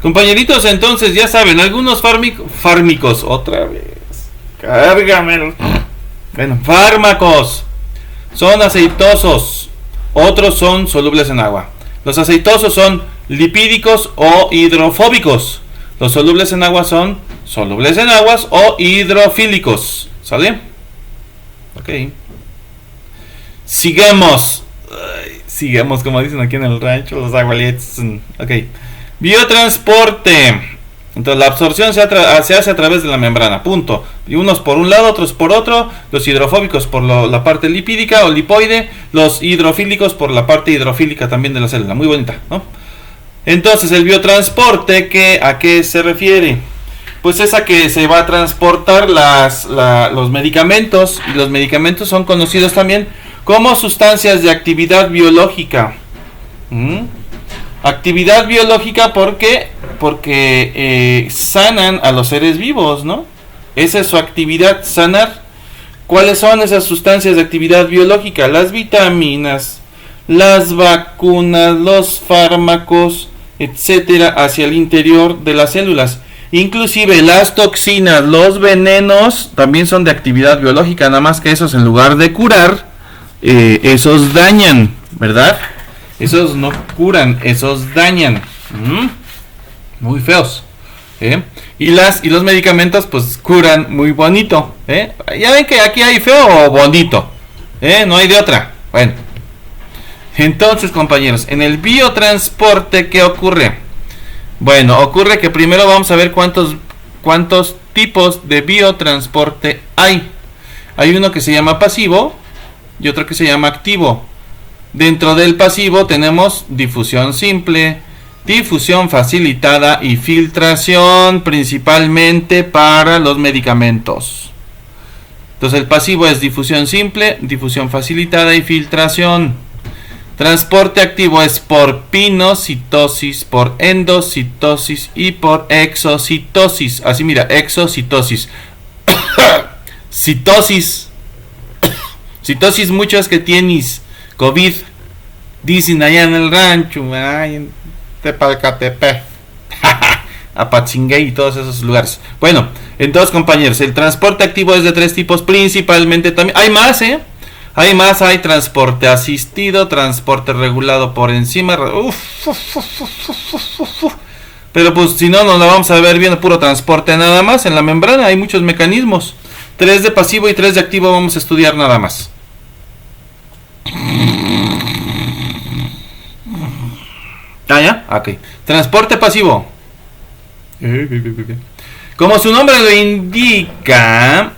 Compañeritos, entonces ya saben, algunos fármicos, otra vez, cárgame. Bueno, fármacos son aceitosos, otros son solubles en agua. Los aceitosos son lipídicos o hidrofóbicos. Los solubles en agua son solubles en aguas o hidrofílicos. ¿Sale? Ok. Sigamos, como dicen aquí en el rancho, los agualetes. Ok. Biotransporte. Entonces la absorción se hace a través de la membrana, punto. Y unos por un lado, otros por otro. Los hidrofóbicos por la parte lipídica o lipoide. Los hidrofílicos por la parte hidrofílica también de la célula. Muy bonita, ¿no? Entonces el biotransporte, ¿a qué se refiere? Pues es a que se va a transportar los medicamentos. Y los medicamentos son conocidos también como sustancias de actividad biológica. Actividad biológica porque sanan a los seres vivos, ¿no? Esa es su actividad, sanar. ¿Cuáles son esas sustancias de actividad biológica? Las vitaminas, las vacunas, los fármacos, etcétera, hacia el interior de las células. Inclusive las toxinas, los venenos también son de actividad biológica, nada más que esos en lugar de curar, esos dañan, ¿verdad? Esos no curan, esos dañan. Muy feos. Y los medicamentos pues curan muy bonito. Ya ven que aquí hay feo o bonito. No hay de otra. Bueno. Entonces, compañeros, en el biotransporte, ¿qué ocurre? Bueno, ocurre que primero vamos a ver cuántos tipos de biotransporte hay. Hay uno que se llama pasivo y otro que se llama activo. Dentro del pasivo tenemos difusión simple, difusión facilitada y filtración, principalmente para los medicamentos. Entonces el pasivo es difusión simple, difusión facilitada y filtración. Transporte activo es por pinocitosis, por endocitosis y por exocitosis. Así mira, exocitosis. Citosis. Citosis muchas que tienes. COVID, dicen allá en el rancho, ay, en Tepalcatepec, Apatzinguey y todos esos lugares. Bueno, entonces, compañeros, el transporte activo es de 3 tipos principalmente también. Hay más, hay transporte asistido, transporte regulado por encima. Pero pues si no, nos la vamos a ver viendo puro transporte nada más. En la membrana hay muchos mecanismos. 3 de pasivo y 3 de activo vamos a estudiar nada más. ¿Ya? Ok. Transporte pasivo. Como su nombre lo indica,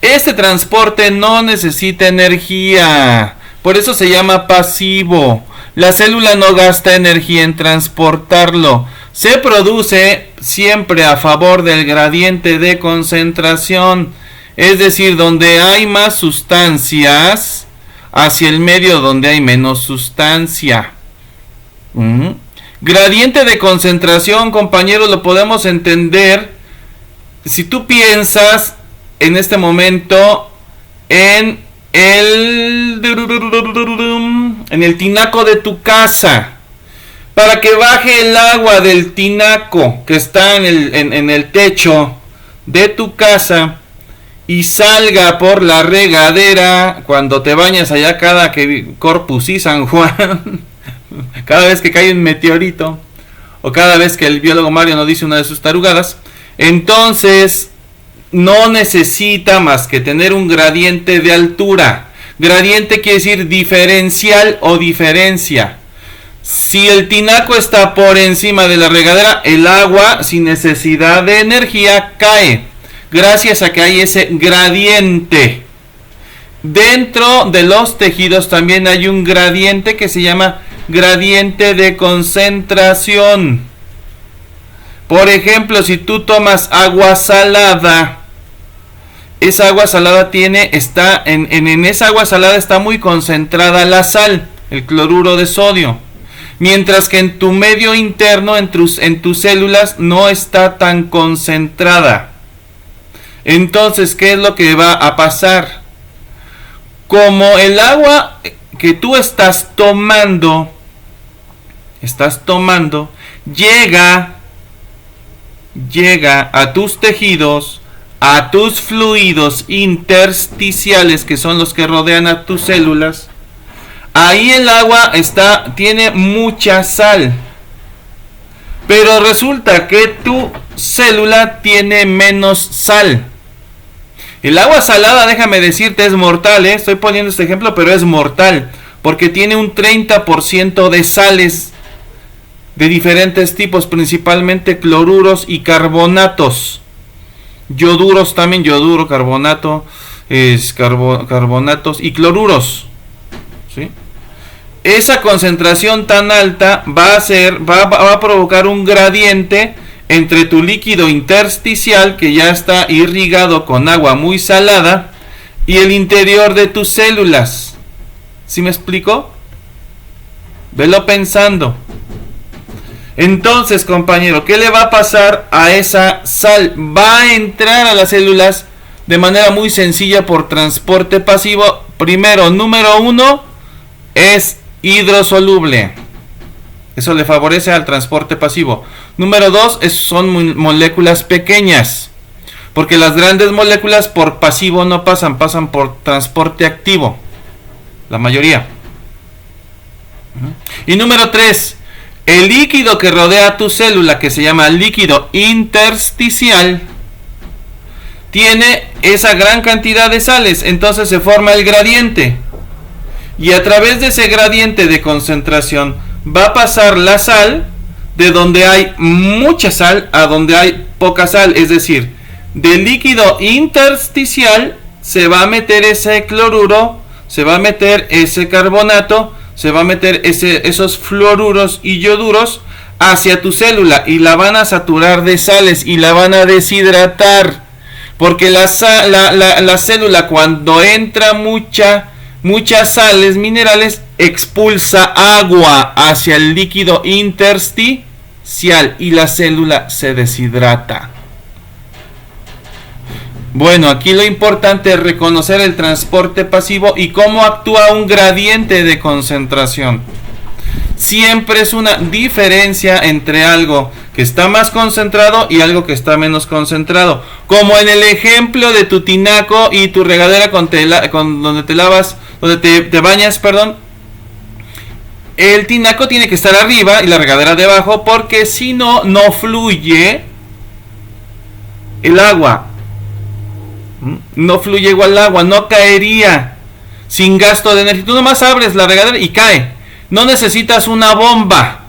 este transporte no necesita energía. Por eso se llama pasivo. La célula no gasta energía en transportarlo. Se produce siempre a favor del gradiente de concentración. Es decir, donde hay más sustancias, hacia el medio donde hay menos sustancia. Gradiente de concentración, compañeros, lo podemos entender si tú piensas en este momento en el tinaco de tu casa. Para que baje el agua del tinaco que está en el techo de tu casa y salga por la regadera cuando te bañas allá cada que Corpus y San Juan, cada vez que cae un meteorito, o cada vez que el biólogo Mario nos dice una de sus tarugadas, entonces no necesita más que tener un gradiente de altura. Gradiente quiere decir diferencial o diferencia. Si el tinaco está por encima de la regadera, el agua sin necesidad de energía cae, gracias a que hay ese gradiente. Dentro de los tejidos también hay un gradiente que se llama gradiente de concentración. Por ejemplo, si tú tomas agua salada, esa agua salada en esa agua salada está muy concentrada la sal, el cloruro de sodio. Mientras que en tu medio interno, en tus células, no está tan concentrada. Entonces, ¿qué es lo que va a pasar? Como el agua que tú estás tomando, llega llega a tus tejidos, a tus fluidos intersticiales, que son los que rodean a tus células, ahí el agua tiene mucha sal. Pero resulta que tu célula tiene menos sal. El agua salada, déjame decirte, es mortal, ¿eh? Estoy poniendo este ejemplo, pero es mortal. Porque tiene un 30% de sales de diferentes tipos, principalmente cloruros y carbonatos. Yoduros también, yoduro, carbonato, carbonatos y cloruros. ¿Sí? Esa concentración tan alta va a provocar un gradiente entre tu líquido intersticial, que ya está irrigado con agua muy salada, y el interior de tus células. ¿Sí me explico? Velo pensando. Entonces, compañero, ¿qué le va a pasar a esa sal? Va a entrar a las células de manera muy sencilla por transporte pasivo. Primero, número 1, es hidrosoluble. Eso le favorece al transporte pasivo. Número 2, son moléculas pequeñas. Porque las grandes moléculas por pasivo no pasan por transporte activo. La mayoría. Y número 3, el líquido que rodea tu célula, que se llama líquido intersticial, tiene esa gran cantidad de sales. Entonces se forma el gradiente. Y a través de ese gradiente de concentración va a pasar la sal de donde hay mucha sal a donde hay poca sal. Es decir, del líquido intersticial se va a meter ese cloruro, se va a meter ese carbonato, se va a meter esos fluoruros y yoduros hacia tu célula y la van a saturar de sales y la van a deshidratar. Porque la célula, cuando entra muchas sales minerales, expulsa agua hacia el líquido intersticial y la célula se deshidrata. Bueno, aquí lo importante es reconocer el transporte pasivo y cómo actúa un gradiente de concentración. Siempre es una diferencia entre algo que está más concentrado y algo que está menos concentrado. Como en el ejemplo de tu tinaco y tu regadera donde te bañas, perdón. El tinaco tiene que estar arriba y la regadera debajo, porque si no, no fluye el agua. No fluye igual el agua, no caería sin gasto de energía. Tú nomás abres la regadera y cae. No necesitas una bomba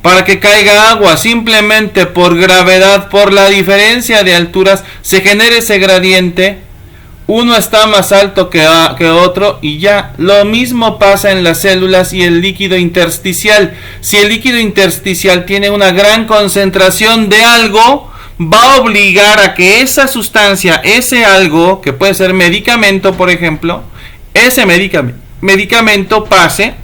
para que caiga agua. Simplemente por gravedad, por la diferencia de alturas, se genera ese gradiente. Uno está más alto que otro y ya. Lo mismo pasa en las células y el líquido intersticial. Si el líquido intersticial tiene una gran concentración de algo, va a obligar a que esa sustancia, ese algo, que puede ser medicamento, por ejemplo, ese medicamento pase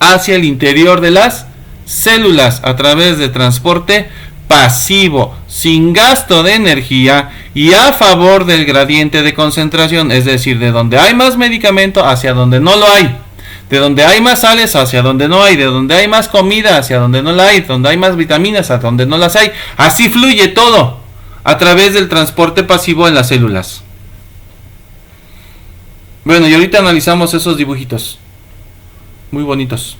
hacia el interior de las células a través de transporte pasivo, sin gasto de energía y a favor del gradiente de concentración, es decir, de donde hay más medicamento hacia donde no lo hay. De donde hay más sales hacia donde no hay, de donde hay más comida hacia donde no la hay, donde hay más vitaminas hacia donde no las hay. Así fluye todo a través del transporte pasivo en las células. Bueno, y ahorita analizamos esos dibujitos. Muy bonitos.